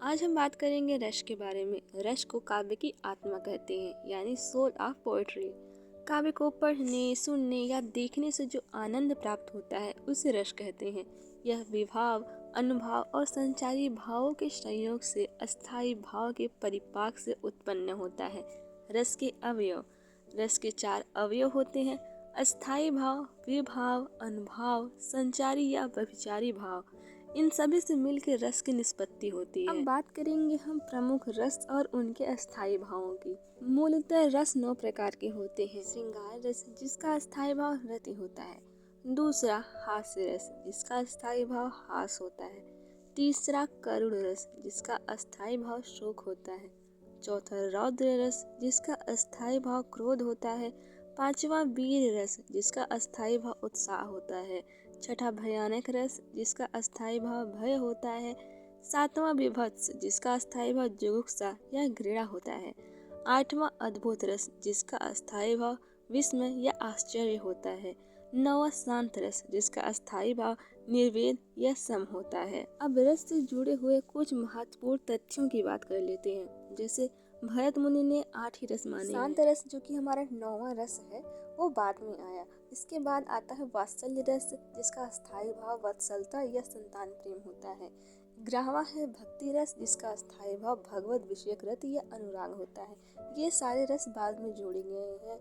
आज हम बात करेंगे रस के बारे में। रस को काव्य की आत्मा कहते हैं, यानी सोल ऑफ पोएट्री। काव्य को पढ़ने, सुनने या देखने से जो आनंद प्राप्त होता है उसे रस कहते हैं। यह विभाव, अनुभव और संचारी भावों के संयोग से अस्थायी भाव के परिपाक से उत्पन्न होता है। रस के अवयव। रस के 4 अवयव होते हैं: अस्थायी भाव, विभाव, अनुभाव, संचारी या व्यभिचारी भाव। इन सभी से मिलकर रस की निष्पत्ति होती है। अब बात करेंगे हम प्रमुख रस और उनके अस्थायी भावों की। मूलतः रस 9 प्रकार के होते हैं। श्रृंगार रस, जिसका अस्थायी भाव रति होता है। दूसरा हास्य रस, जिसका अस्थायी भाव हास होता है। तीसरा करुण रस, जिसका अस्थायी भाव शोक होता है। चौथा रौद्र रस, जिसका अस्थायी भाव क्रोध होता है। पांचवा वीर रस, जिसका अस्थायी भाव उत्साह होता है। छठा भयानक रस, जिसका अस्थायी भाव भय होता है। सातवां विभत्स, जिसका अस्थायी भाव जुगुप्सा या घृणा होता है। आठवां अद्भुत रस, जिसका अस्थायी भाव विस्मय या आश्चर्य होता है। नौवां शांत रस, जिसका अस्थायी भाव निर्वेद या सम होता है। अब रस से जुड़े हुए कुछ महत्वपूर्ण तथ्यों की बात कर लेते हैं। जैसे भरत मुनि ने 8 ही रस माने। शांत रस, जो कि हमारा 9वां रस है, वो बाद में आया। इसके बाद आता है वात्सल्य रस, जिसका अस्थायी भाव वत्सलता या संतान प्रेम होता है। 11वां है भक्ति रस, जिसका अस्थायी भाव भगवत विषयक रति या अनुराग होता है। ये सारे रस बाद में जोड़े गए हैं।